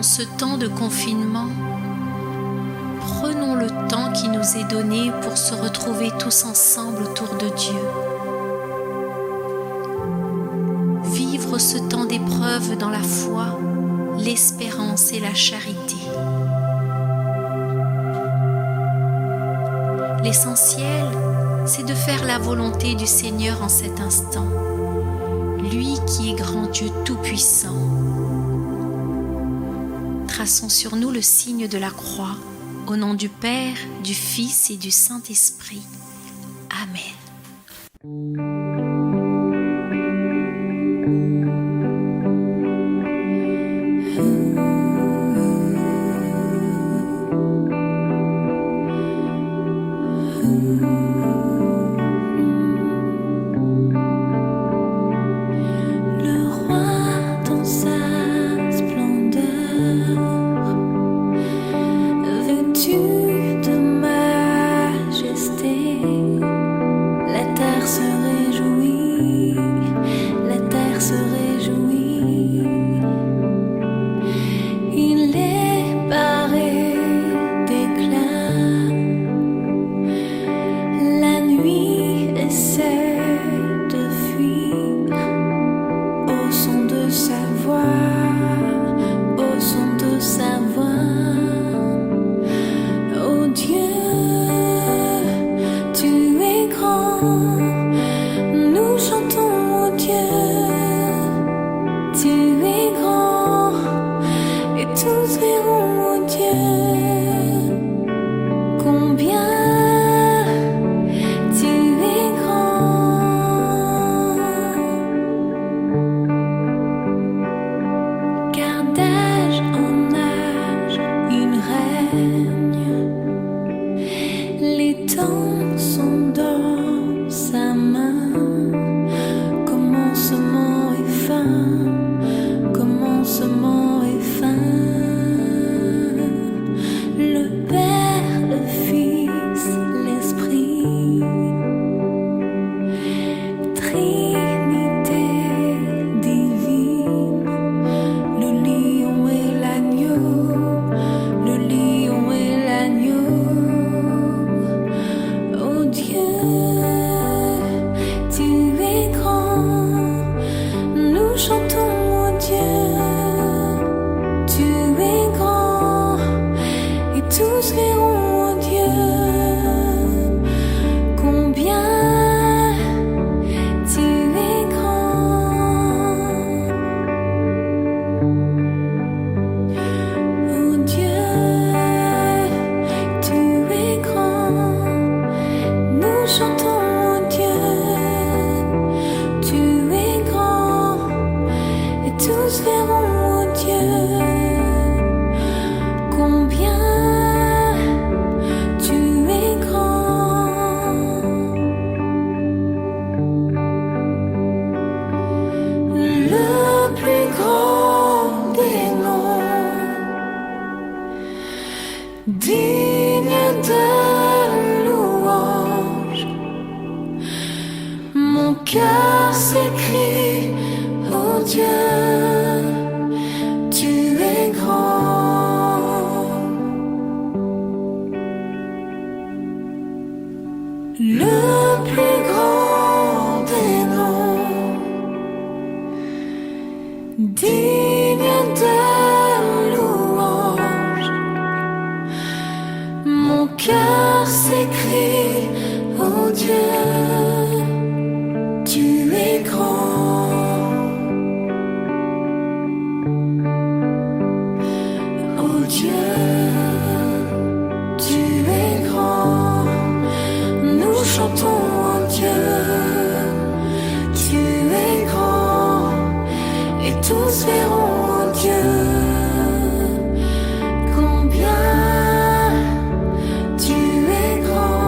En ce temps de confinement, prenons le temps qui nous est donné pour se retrouver tous ensemble autour de Dieu. Vivre ce temps d'épreuve dans la foi, l'espérance et la charité. L'essentiel, c'est de faire la volonté du Seigneur en cet instant, lui qui est grand Dieu tout-puissant. Traçons sur nous le signe de la croix, au nom du Père, du Fils et du Saint-Esprit. Amen. Cœur s'écrie, oh Dieu, tu es grand. Le plus grand des noms, digne de louange. Mon cœur s'écrie, oh Dieu, tu es grand, oh Dieu, tu es grand. Nous chantons, oh Dieu, tu es grand, et tous verront, oh Dieu, combien tu es grand.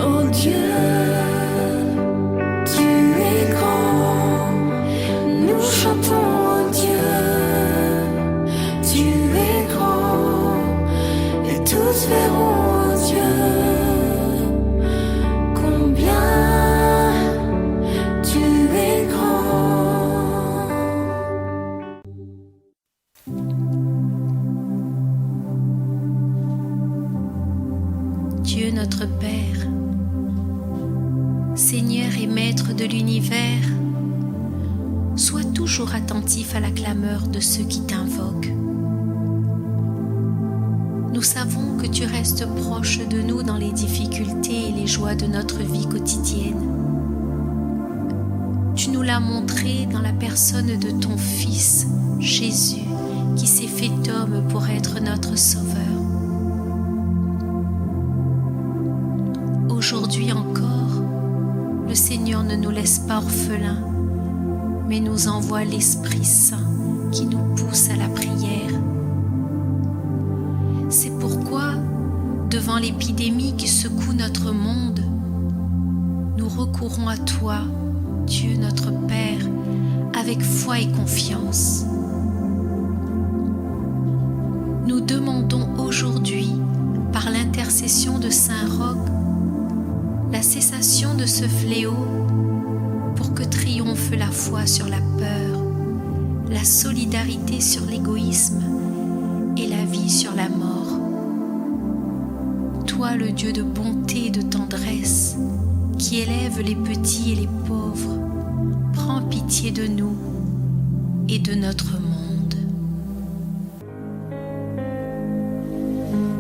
Oh Dieu, tu es grand. Nous chantons, oh Dieu, tu es grand, et tous verront, oh Dieu, combien Seigneur et Maître de l'univers, sois toujours attentif à la clameur de ceux qui t'invoquent. Nous savons que tu restes proche de nous dans les difficultés et les joies de notre vie quotidienne. Tu nous l'as montré dans la personne de ton Fils, Jésus, qui s'est fait homme pour être notre Sauveur. Aujourd'hui encore, le Seigneur ne nous laisse pas orphelins, mais nous envoie l'Esprit Saint qui nous pousse à la prière. C'est pourquoi, devant l'épidémie qui secoue notre monde, nous recourons à toi, Dieu notre Père, avec foi et confiance. Nous demandons aujourd'hui, par l'intercession de Saint Roch, la cessation de ce fléau pour que triomphe la foi sur la peur, la solidarité sur l'égoïsme et la vie sur la mort. Toi, le Dieu de bonté et de tendresse, qui élève les petits et les pauvres, prends pitié de nous et de notre monde.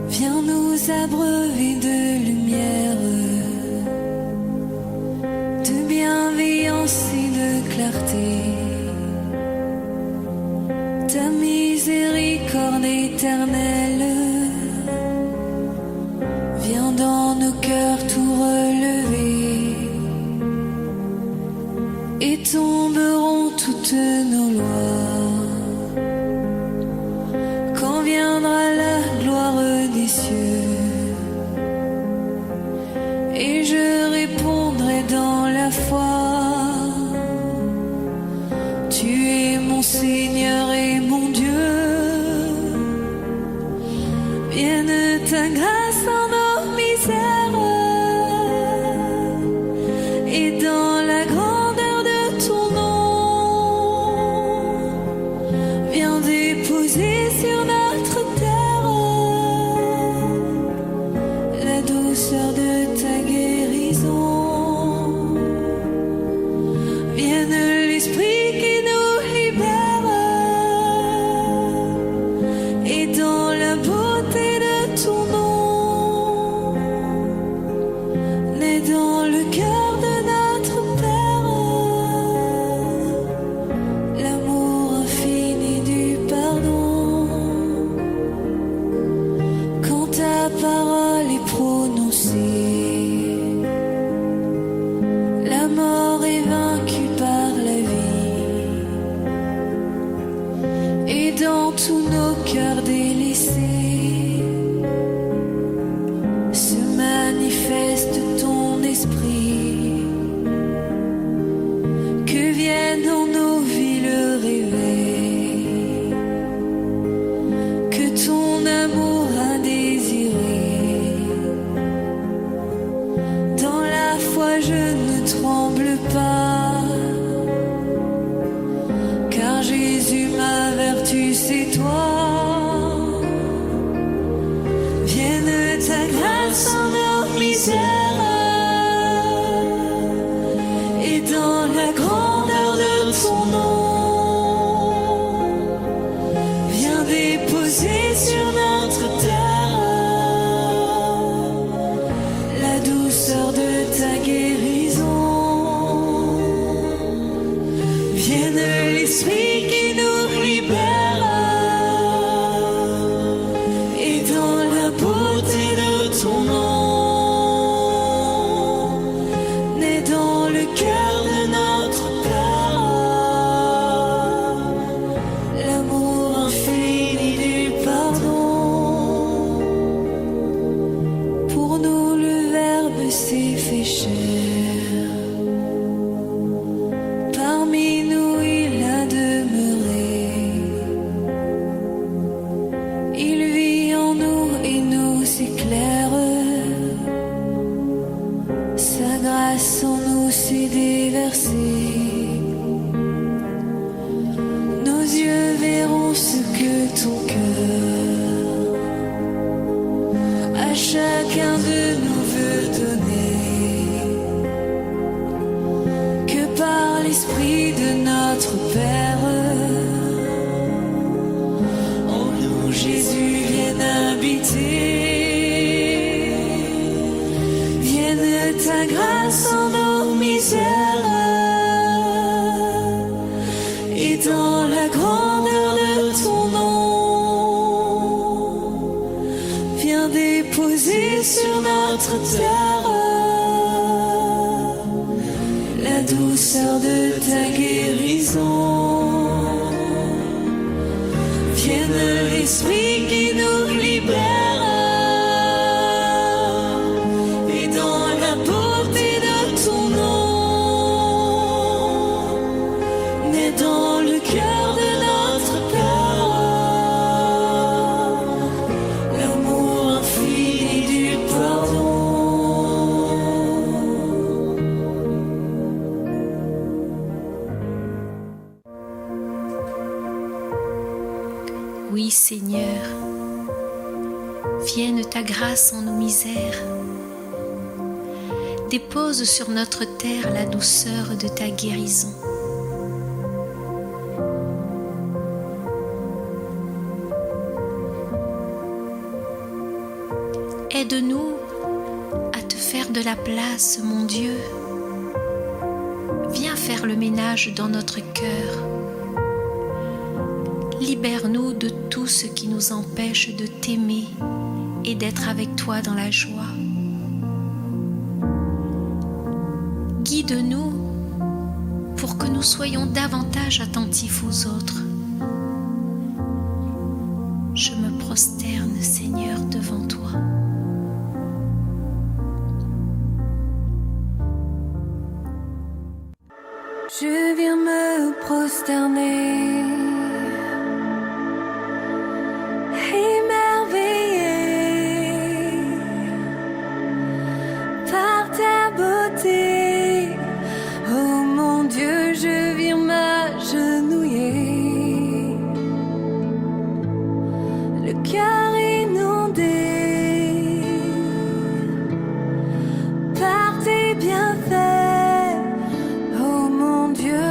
Viens nous abreuver de lumière, de bienveillance et de clarté. Ta miséricorde éternelle vient dans nos cœurs tout relever, et tomberont toutes nos lois quand viendra la gloire des cieux. Et je répondrai dans la foi: tu es mon Seigneur et mon Dieu. Vienne ta grâce en nos misères, et dans la grandeur de ton nom, viens déposer sur notre terre la douceur de ta guérison. Vienne l'Esprit qui nous libère, et dans la beauté de ton nom, naît dans le cœur de notre Père l'amour infini du pardon. Quand ta parole est prononcée, la mort est vaincue par la vie, et dans tous nos cœurs délaissés se manifeste ton esprit. Que vienne en nos vies le réveil, que ton amour indésiré, dans la foi je ne tremble pas, car Jésus ma vertu c'est toi. Vienne ta grâce en nos misères, et dans la grandeur de ton nom, viens déposer sur notre terre la douceur de ta guérison. Vienne l'Esprit qui nous libère, et dans la beauté de ton nom, naît dans le cœur de notre Père l'amour infini du pardon. Pour nous le Verbe s'est fait chair, parmi nous il a demeuré. Il vit en nous et nous éclaire, sa grâce en nous s'est déversée. Nos yeux verront ce que ton cœur à chacun de nous veut donner. l'Esprit de notre Père. En nous, Jésus, vienne habiter. Vienne ta grâce en nos misères. Et dans la grandeur de ton nom, viens déposer sur notre terre la douceur de ta guérison. Vienne l'Esprit qui nous libère, et dans la beauté de ton nom, naît dans le cœur de notre Père l'amour infini du pardon. Oui, Seigneur, vienne ta grâce en nos misères. Dépose sur notre terre la douceur de ta guérison. Aide-nous à te faire de la place, mon Dieu. Viens faire le ménage dans notre cœur. Libère-nous de tout ce qui nous empêche de t'aimer et d'être avec toi dans la joie. Guide-nous pour que nous soyons davantage attentifs aux autres. Je me prosterne, Seigneur, devant toi. Je viens me prosterner, émerveillé par ta beauté. Oh mon Dieu, je viens m'agenouiller, le cœur inondé par tes bienfaits. Oh mon Dieu,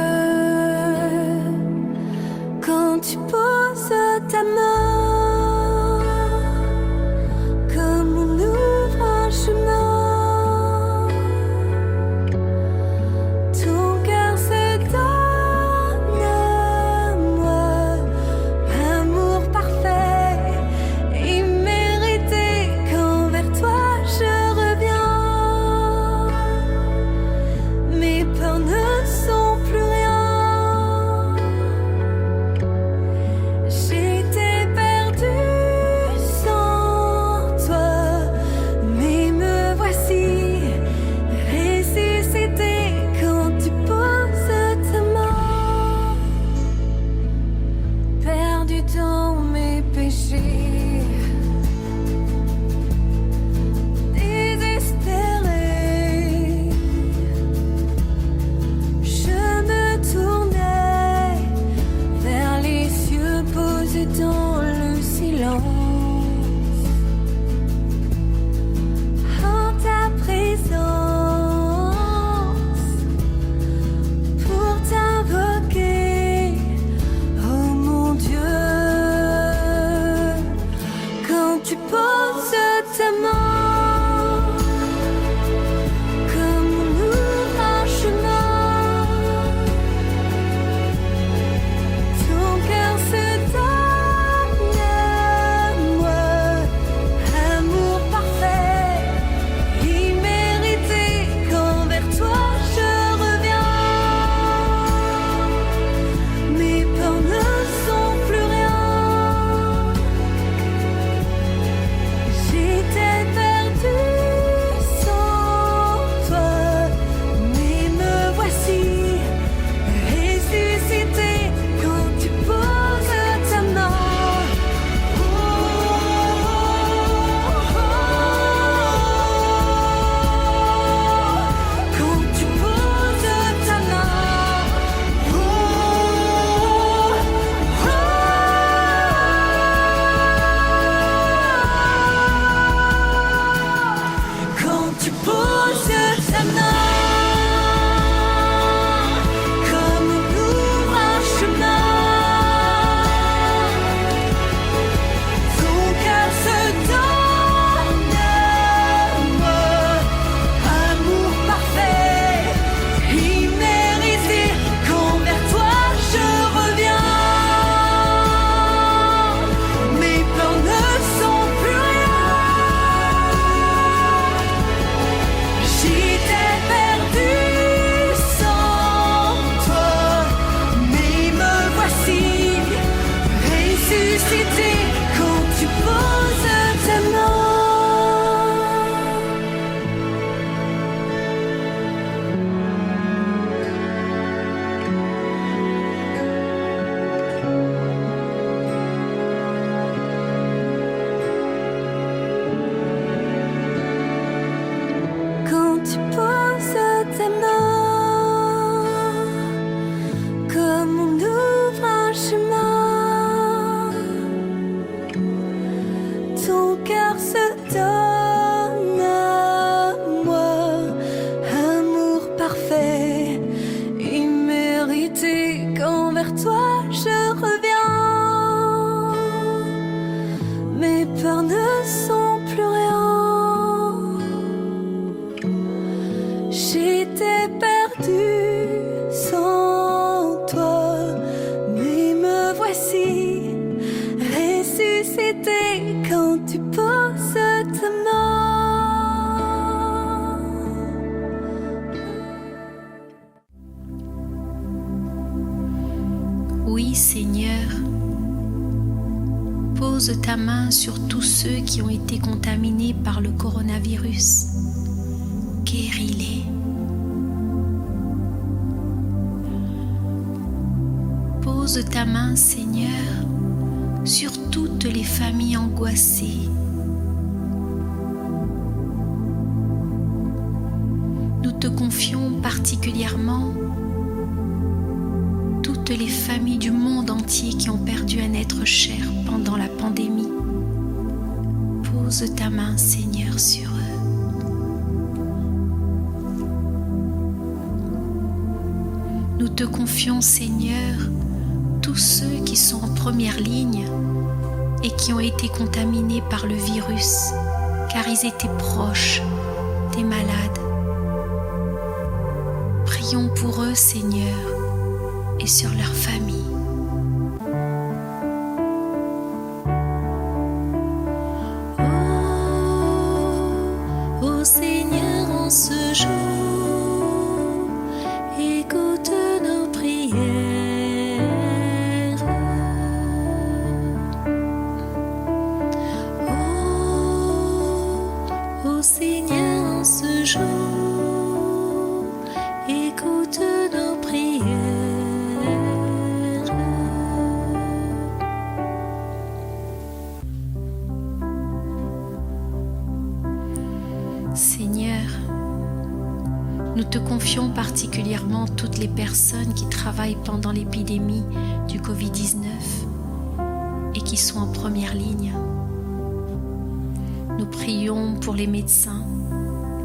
perdu sans toi, mais me voici ressuscité quand tu poses ta main. Oui, Seigneur, pose ta main sur tous ceux qui ont été contaminés par le coronavirus. Guéris-les. Pose ta main, Seigneur, sur toutes les familles angoissées. Nous te confions particulièrement toutes les familles du monde entier qui ont perdu un être cher pendant la pandémie. Pose ta main, Seigneur, sur eux. Nous te confions, Seigneur, tous ceux qui sont en première ligne et qui ont été contaminés par le virus, car ils étaient proches des malades. Prions pour eux, Seigneur, et sur leur famille. Oh Seigneur, en ce jour, écoute nos prières. Oh Seigneur, en ce jour, écoute nos prières. Seigneur, nous te confions particulièrement toutes les personnes qui travaillent pendant l'épidémie du Covid-19 et qui sont en première ligne. Nous prions pour les médecins,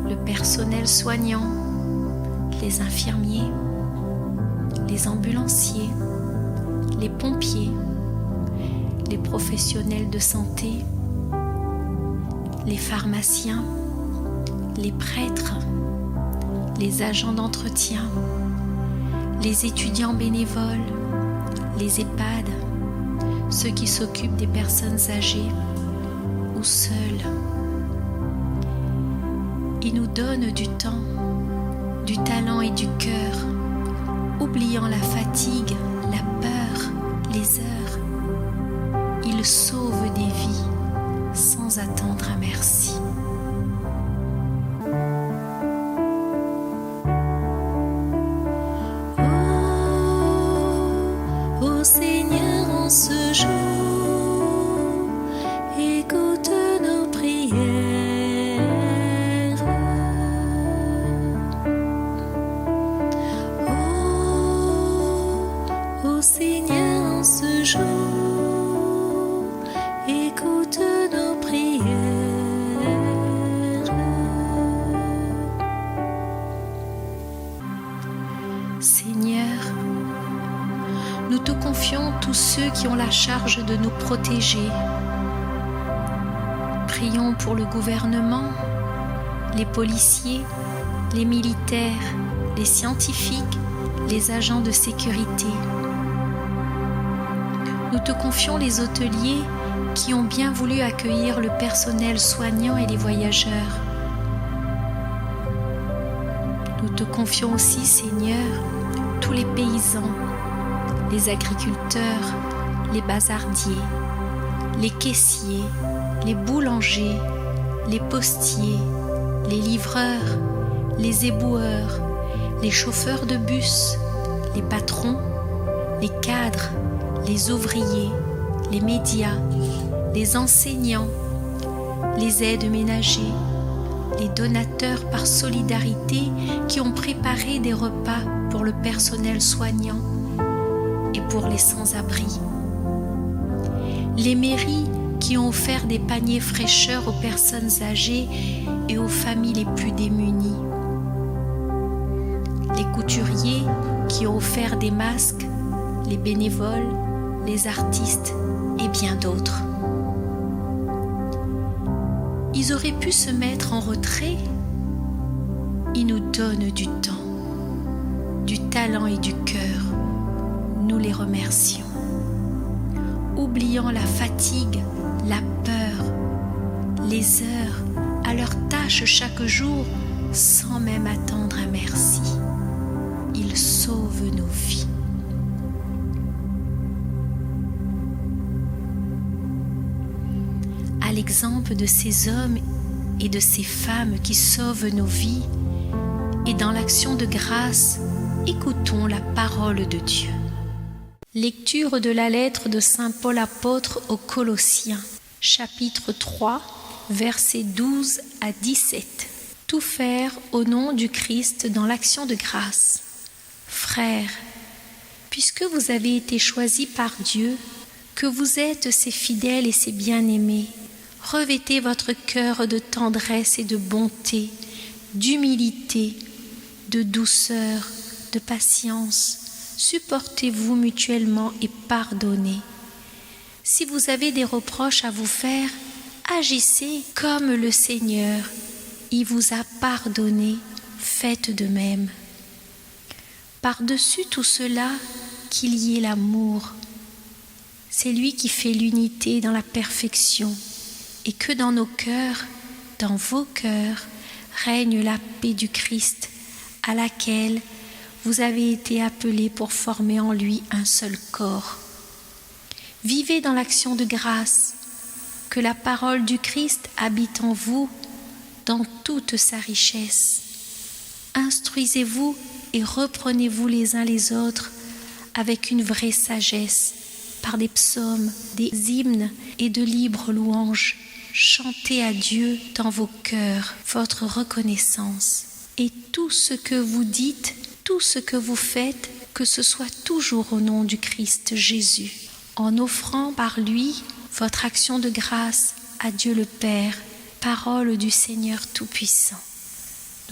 le personnel soignant, les infirmiers, les ambulanciers, les pompiers, les professionnels de santé, les pharmaciens, les prêtres, les agents d'entretien, les étudiants bénévoles, les EHPAD, ceux qui s'occupent des personnes âgées ou seules. Ils nous donnent du temps, du talent et du cœur, oubliant la fatigue, la peur, les heures. Ils sauvent des vies sans attendre un merci. Oh Seigneur, en ce jour, écoute nos prières. Oh Seigneur, en ce jour, écoute nos prières. Seigneur, nous te confions tous ceux qui ont la charge de nous protéger. Prions pour le gouvernement, les policiers, les militaires, les scientifiques, les agents de sécurité. Nous te confions les hôteliers qui ont bien voulu accueillir le personnel soignant et les voyageurs. Nous te confions aussi, Seigneur, tous les paysans, les agriculteurs, les bazardiers, les caissiers, les boulangers, les postiers, les livreurs, les éboueurs, les chauffeurs de bus, les patrons, les cadres, les ouvriers, les médias, les enseignants, les aides ménagers, les donateurs par solidarité qui ont préparé des repas pour le personnel soignant et pour les sans-abri. Les mairies qui ont offert des paniers fraîcheur aux personnes âgées et aux familles les plus démunies. Les couturiers qui ont offert des masques, les bénévoles, les artistes et bien d'autres. Ils auraient pu se mettre en retrait. Ils nous donnent du temps. talent et du cœur, nous les remercions. Oubliant la fatigue, la peur, les heures à leur tâche chaque jour, sans même attendre un merci. Ils sauvent nos vies. À l'exemple de ces hommes et de ces femmes qui sauvent nos vies, et dans l'action de grâce, écoutons la parole de Dieu. Lecture de la lettre de saint Paul apôtre aux Colossiens, chapitre 3, versets 12 à 17. Tout faire au nom du Christ dans l'action de grâce. Frères, puisque vous avez été choisis par Dieu, que vous êtes ses fidèles et ses bien-aimés, revêtez votre cœur de tendresse et de bonté, d'humilité, de douceur, de patience. Supportez-vous mutuellement et pardonnez. Si vous avez des reproches à vous faire, agissez comme le Seigneur. Il vous a pardonné, faites de même. Par-dessus tout cela, qu'il y ait l'amour. C'est lui qui fait l'unité dans la perfection, et que dans nos cœurs, dans vos cœurs, règne la paix du Christ, à laquelle vous avez été appelés pour former en lui un seul corps. Vivez dans l'action de grâce, que la parole du Christ habite en vous dans toute sa richesse. Instruisez-vous et reprenez-vous les uns les autres avec une vraie sagesse, par des psaumes, des hymnes et de libres louanges. Chantez à Dieu dans vos cœurs votre reconnaissance. Et tout ce que vous dites, tout ce que vous faites, que ce soit toujours au nom du Christ Jésus, en offrant par lui votre action de grâce à Dieu le Père, parole du Seigneur Tout-Puissant.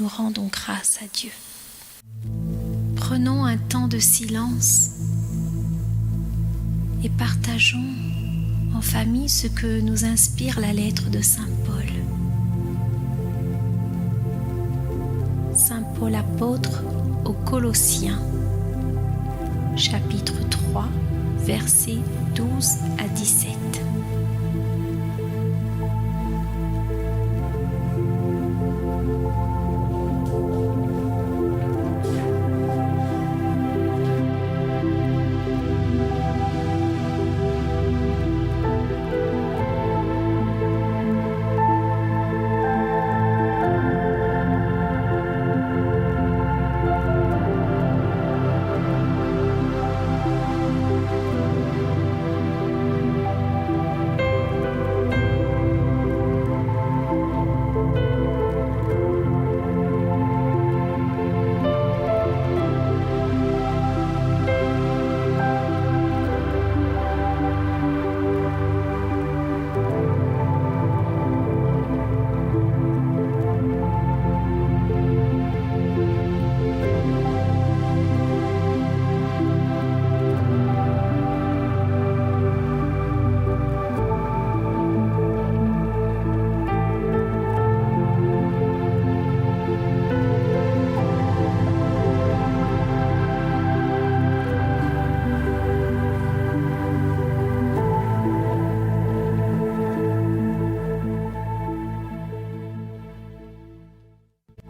Nous rendons grâce à Dieu. Prenons un temps de silence et partageons en famille ce que nous inspire la lettre de saint Paul. Saint Paul apôtre aux Colossiens, chapitre 3, versets 12 à 17.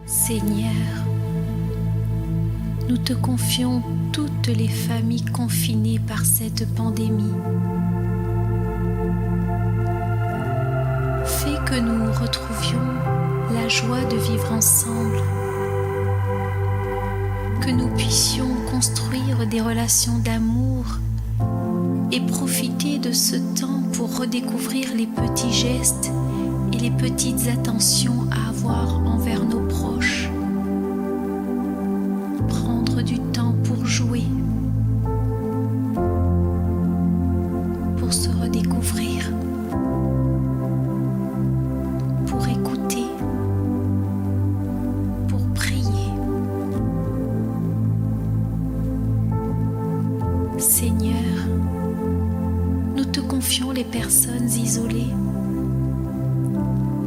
Seigneur, nous te confions toutes les familles confinées par cette pandémie. Fais que nous retrouvions la joie de vivre ensemble, que nous puissions construire des relations d'amour et profiter de ce temps pour redécouvrir les petits gestes et les petites attentions à avoir envers nos proches. Prendre du temps pour jouer, pour se redécouvrir, pour écouter, pour prier. Seigneur, nous te confions les personnes isolées,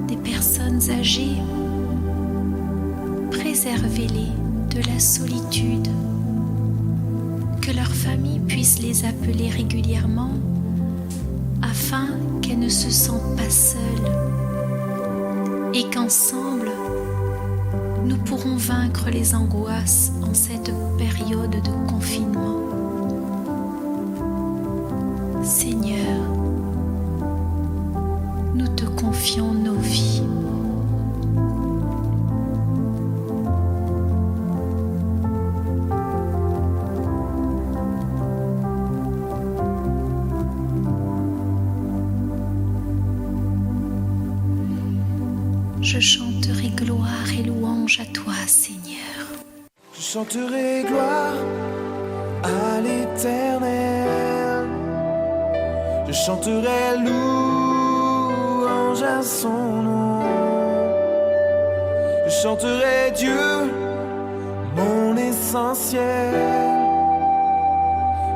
des personnes âgées. Préservez-les de la solitude, que leur famille puisse les appeler régulièrement afin qu'elles ne se sentent pas seules et qu'ensemble, nous pourrons vaincre les angoisses en cette période de confinement. Seigneur, nous te confions nos vies. Je chanterai gloire et louange à toi, Seigneur. Je chanterai gloire à l'Éternel. Je chanterai louange à son nom. Je chanterai Dieu, mon essentiel.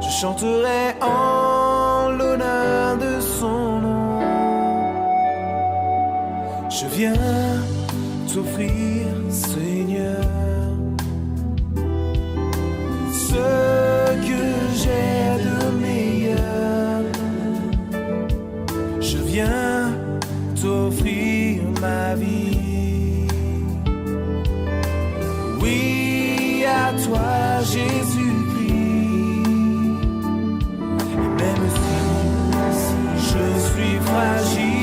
Je chanterai en l'honneur de son nom. Je viens t'offrir, Seigneur, ce que j'ai de meilleur. Je viens t'offrir ma vie. Oui, à toi, Jésus-Christ. Et même si je suis fragile,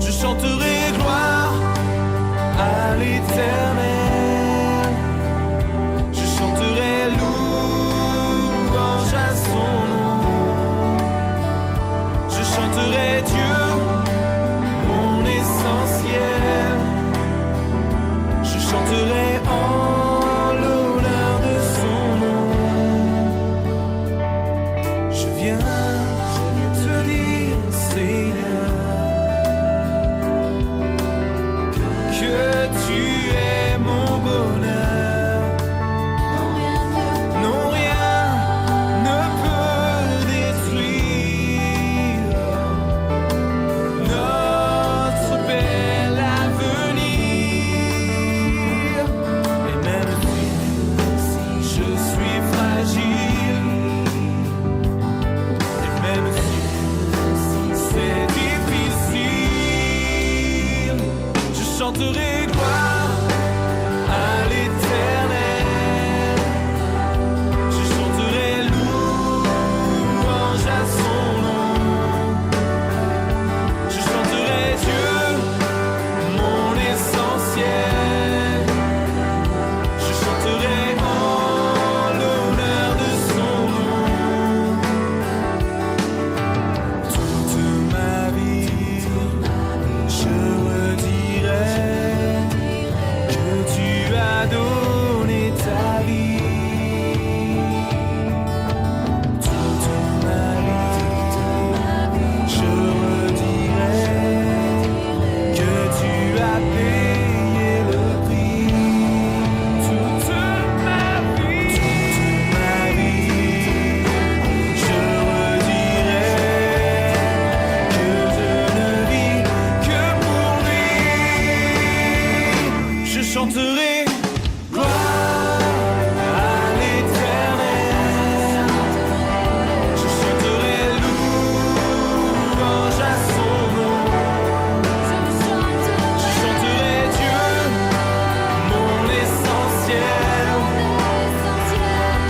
je chanterai gloire à l'Éternel. Je chanterai louange à son nom. Je chanterai Dieu, mon essentiel. Je chanterai en l'honneur de son nom. Je viens te dire, Seigneur, que tu es mon bonheur. Non, rien ne peut détruire notre bel avenir. Et même si je suis fragile, et même si c'est difficile, je chanterai gloire à l'Éternel. Je chanterai louange à son nom. Je chanterai Dieu, mon essentiel. Je chanterai en l'honneur de son nom. Toute ma vie, je redirai que tu as donné ta vie. Toute ma vie, je redirai que tu as payé le prix. Toute ma vie, je redirai que je ne vis que pour lui. Je chanterai gloire à l'Éternel. Je chanterai louange à son nom. Je chanterai Dieu, mon essentiel.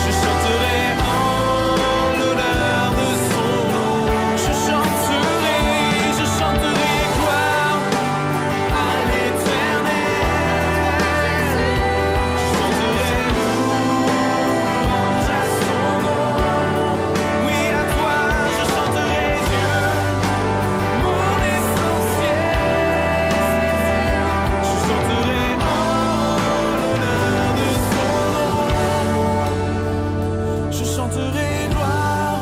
Je chanterai en l'honneur de son nom. Je chanterai gloire à l'Éternel. Je chanterai louange à son nom. Oui, à toi, je chanterai Dieu, mon essentiel. Je chanterai en l'honneur de son nom. Je chanterai gloire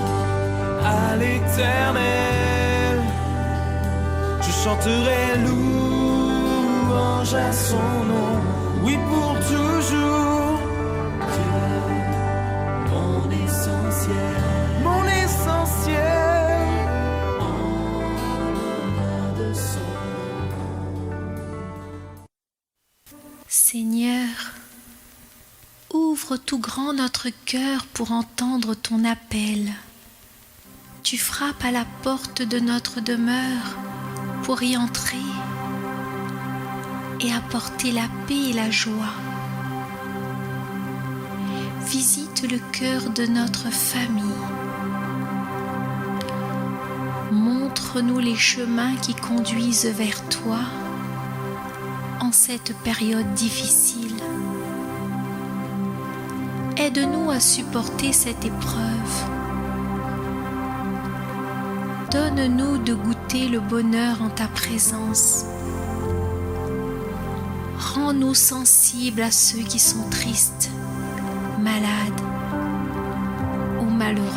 à l'Éternel. Je chanterai louange à son nom. Oui, pour toujours. Mon essentiel. Mon essentiel. En l'honneur de son nom. Seigneur, ouvre tout grand notre cœur pour entendre ton appel. Tu frappes à la porte de notre demeure pour y entrer et apporter la paix et la joie. Visite le cœur de notre famille. Montre-nous les chemins qui conduisent vers toi en cette période difficile. Aide-nous à supporter cette épreuve. Donne-nous de goûter le bonheur en ta présence. Rends-nous sensibles à ceux qui sont tristes, malades ou malheureux.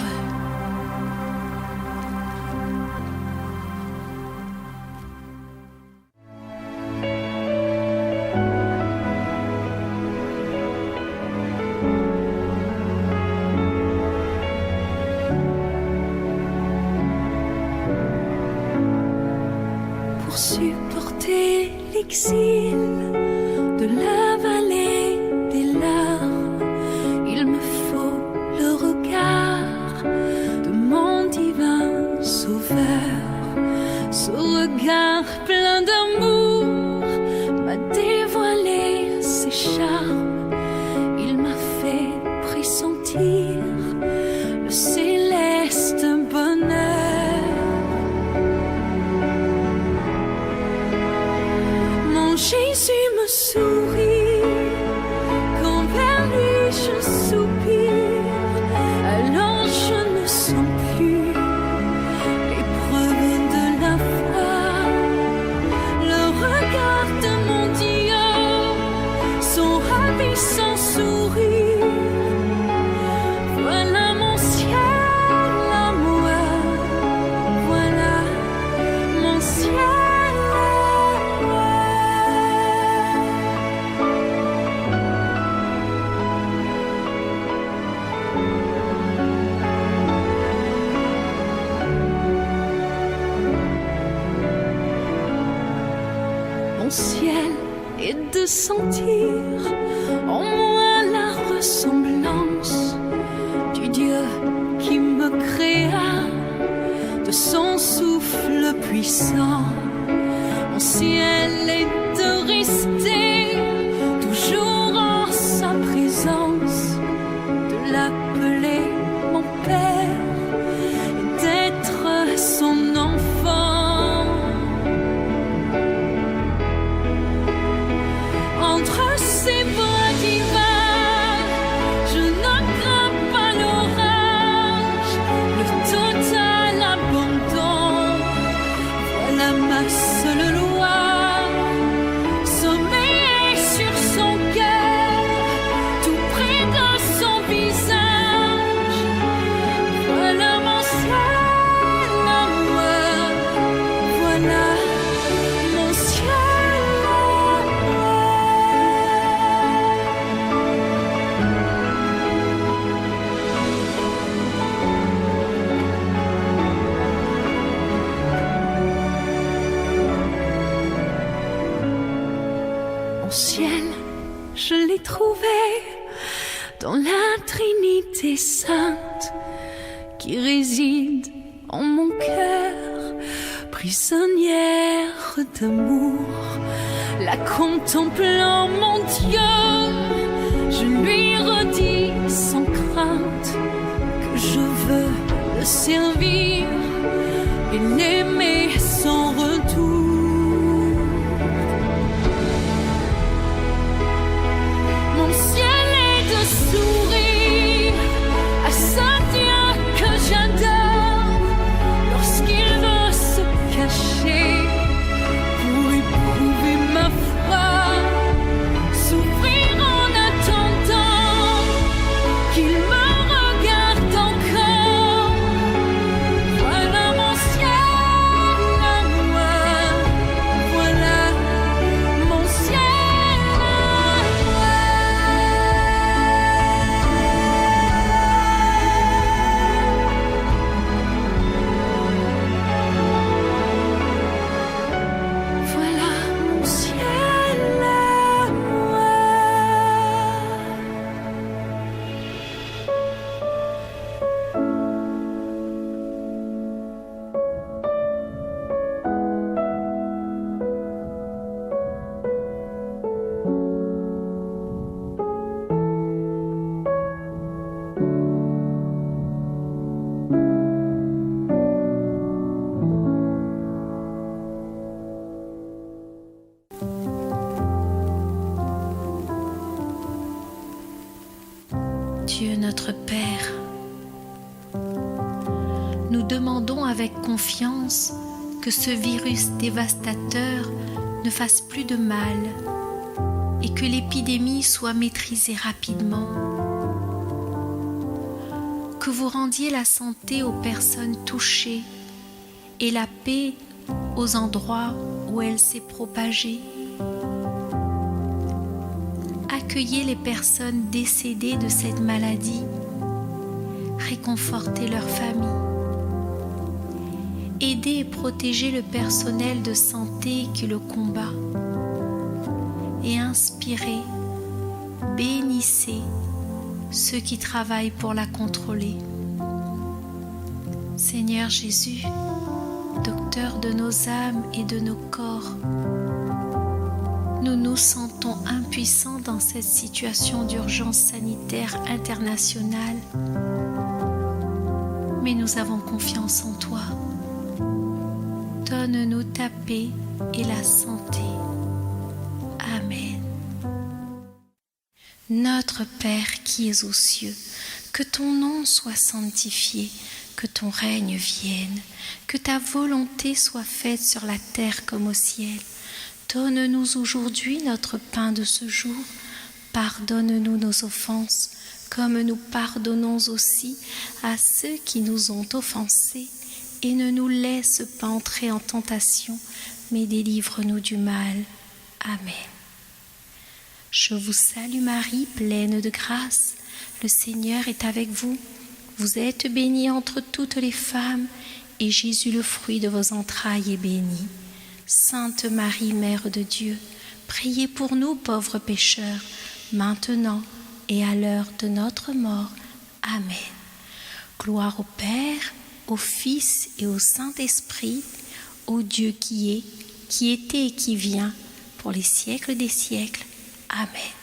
Pour supporter l'exil de la vallée des larmes, il me faut le regard de mon divin sauveur. Ce regard plein d'amour m'a dévoilé ses charmes. Il m'a fait pressentir le céleste bonheur. Mon Jésus me sourit quand vers lui je soupire. Alors je ne sens plus l'épreuve de la foi. Le regard de mon Dieu, son ravissant sourire. Voilà mon ciel à moi. Voilà mon ciel à moi. Mon ciel est de sentir en moi la ressemblance du Dieu qui me créa de son souffle puissant. Mon ciel est de rester toujours en sa présence, de l'appeler mon Père et d'être son enfant. Entre ses bras divins, je ne crains pas l'orage, le total abandon. Voilà ma seule loi. Sommeiller sur son cœur, tout près de son visage. Voilà mon ciel à moi. Voilà mon ciel à moi. Mon ciel, je l'ai trouvé dans la Trinité sainte qui réside en mon cœur, prisonnière d'amour. La contemplant mon Dieu, je lui redis sans crainte que je veux le servir et l'aimer sans retour. Mon ciel est de sourire à ce Dieu que j'adore lorsqu'il veut se cacher pour éprouver ma foi, souffrir en attendant qu'il me regarde encore. Voilà mon ciel notre Père, nous demandons avec confiance que ce virus dévastateur ne fasse plus de mal et que l'épidémie soit maîtrisée rapidement. Que vous rendiez la santé aux personnes touchées et la paix aux endroits où elle s'est propagée. Accueillez les personnes décédées de cette maladie, réconfortez leurs familles. Aidez et protégez le personnel de santé qui le combat. Et inspirez, bénissez ceux qui travaillent pour la contrôler. Seigneur Jésus, docteur de nos âmes et de nos corps, nous nous sentons impuissants dans cette situation d'urgence sanitaire internationale, mais nous avons confiance en toi. Donne-nous ta paix et la santé. Amen. Notre Père qui es aux cieux, que ton nom soit sanctifié, que ton règne vienne, que ta volonté soit faite sur la terre comme au ciel. Donne-nous aujourd'hui notre pain de ce jour. Pardonne-nous nos offenses, comme nous pardonnons aussi à ceux qui nous ont offensés. Et ne nous laisse pas entrer en tentation, mais délivre-nous du mal. Amen. Je vous salue Marie, pleine de grâce. Le Seigneur est avec vous. Vous êtes bénie entre toutes les femmes, et Jésus, le fruit de vos entrailles, est béni. Sainte Marie, Mère de Dieu, priez pour nous pauvres pécheurs, maintenant et à l'heure de notre mort. Amen. Gloire au Père, au Fils et au Saint-Esprit, au Dieu qui est, qui était et qui vient, pour les siècles des siècles. Amen.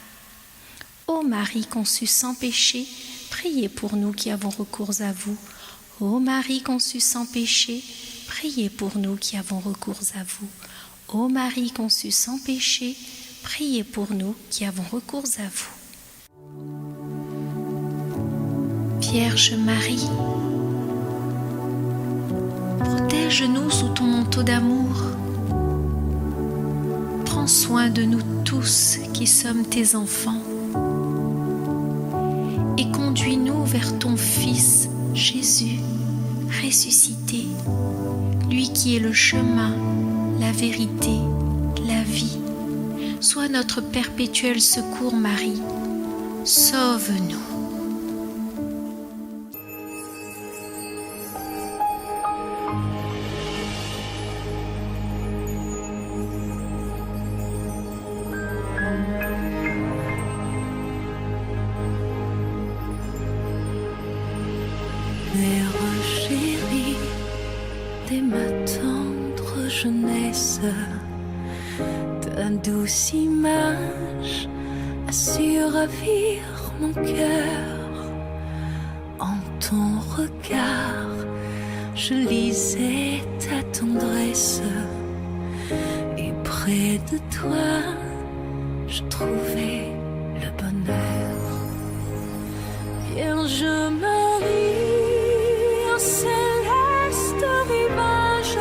Ô Marie conçue sans péché, priez pour nous qui avons recours à vous. Ô Marie conçue sans péché, priez pour nous qui avons recours à vous. Ô Marie conçue sans péché, priez pour nous qui avons recours à vous. Vierge Marie, protège-nous sous ton manteau d'amour. Prends soin de nous tous qui sommes tes enfants et conduis-nous vers ton Fils Jésus, ressuscité, lui qui est le chemin, la vérité, la vie. Sois notre perpétuel secours, Marie. Sauve-nous. Mère chérie, dès ma tendre jeunesse, ta douce image a su ravir mon cœur. En ton regard, je lisais ta tendresse, et près de toi, je trouvais le bonheur. Vierge Marie, au céleste rivage,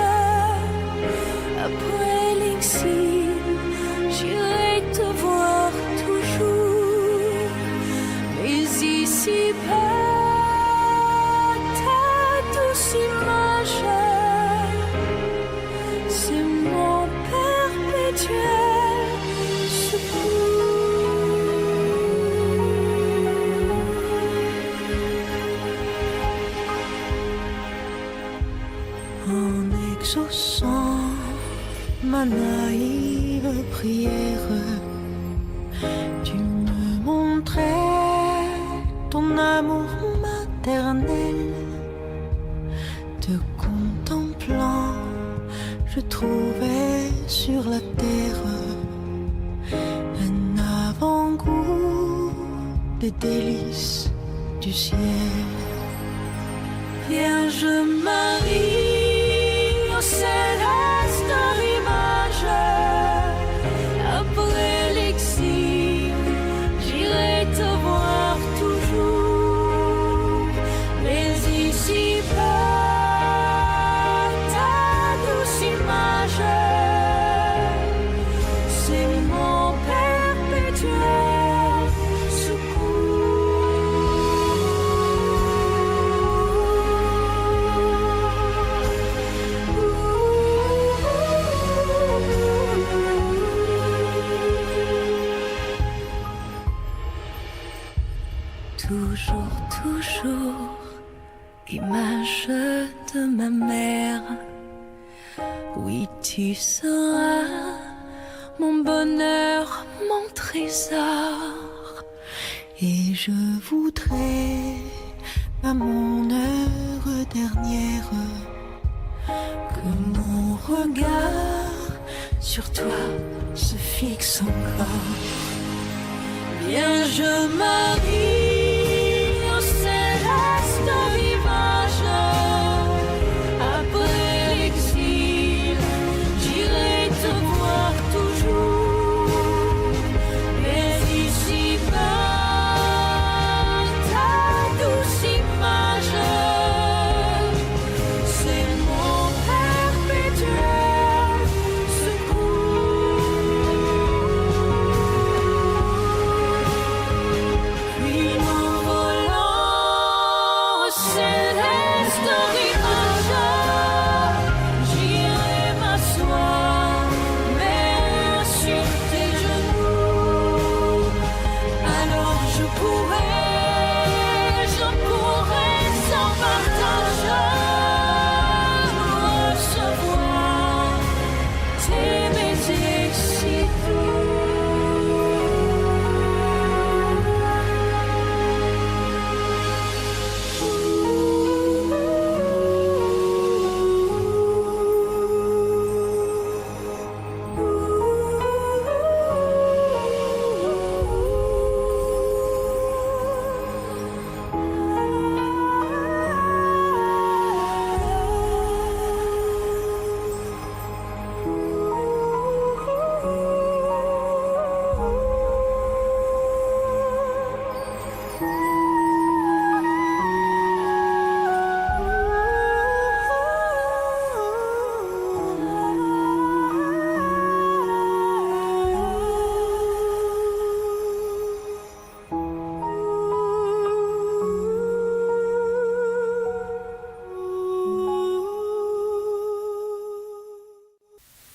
après l'exil, j'irai te voir toujours. Mais ici-bas, ta douce image, c'est mon perpétuel secours. En exaucant ma naïve prière, tu me montrais ton amour maternel. Te contemplant, je trouvais sur la terre un avant-goût des délices du ciel. Vierge Marie, au céleste rivage, après l'exil, j'irai te voir toujours. toujours, toujours, image de ma mère. Oui, tu seras mon bonheur, mon trésor. Et je voudrais, à mon heure dernière, que mon regard sur toi se fixe encore. Bien, je marie au céleste image. Après l'exil, j'irai te voir toujours. Mais ici-bas, ta douce image, c'est mon perpétuel secours. Puis m'envolant au céleste rivage, j'irai m'asseoir, mais sur tes genoux. Alors je pourrai sans partage recevoir tes baisers si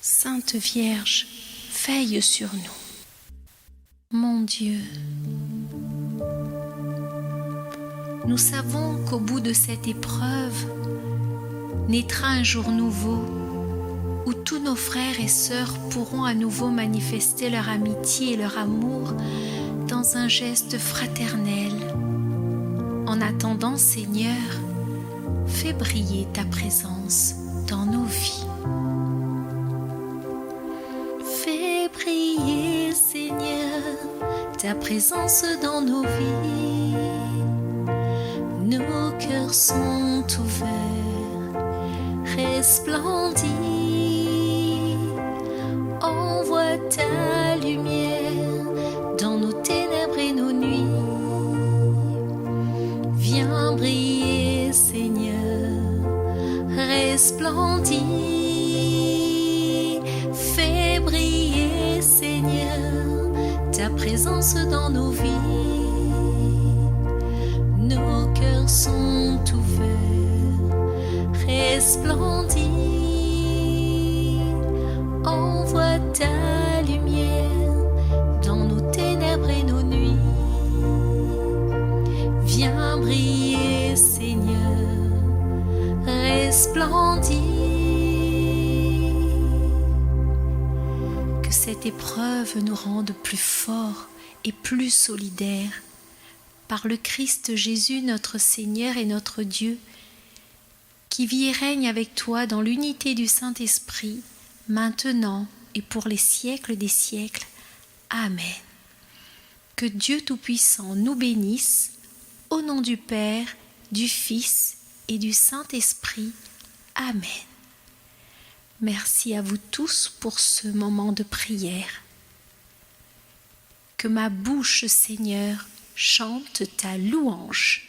Sainte Vierge, veille sur nous. Mon Dieu, nous savons qu'au bout de cette épreuve naîtra un jour nouveau où tous nos frères et sœurs pourront à nouveau manifester leur amitié et leur amour dans un geste fraternel. En attendant, Seigneur, fais briller ta présence dans nos vies. Fais briller, Seigneur, ta présence dans nos vies. Nos cœurs sont ouverts, resplendis. Envoie ta lumière dans nos ténèbres et nos nuits. Viens briller, Seigneur, resplendis. Fais briller, Seigneur, ta présence dans nos vies. Nos cœurs sont ouverts, resplendis. Envoie ta lumière dans nos ténèbres et nos nuits. Viens briller, Seigneur, resplendis. Que cette épreuve nous rende plus forts et plus solidaires. Par le Christ Jésus, notre Seigneur et notre Dieu, qui vit et règne avec toi dans l'unité du Saint-Esprit, maintenant et pour les siècles des siècles. Amen. Que Dieu Tout-Puissant nous bénisse, au nom du Père, du Fils et du Saint-Esprit. Amen. Merci à vous tous pour ce moment de prière. Que ma bouche, Seigneur, chante ta louange.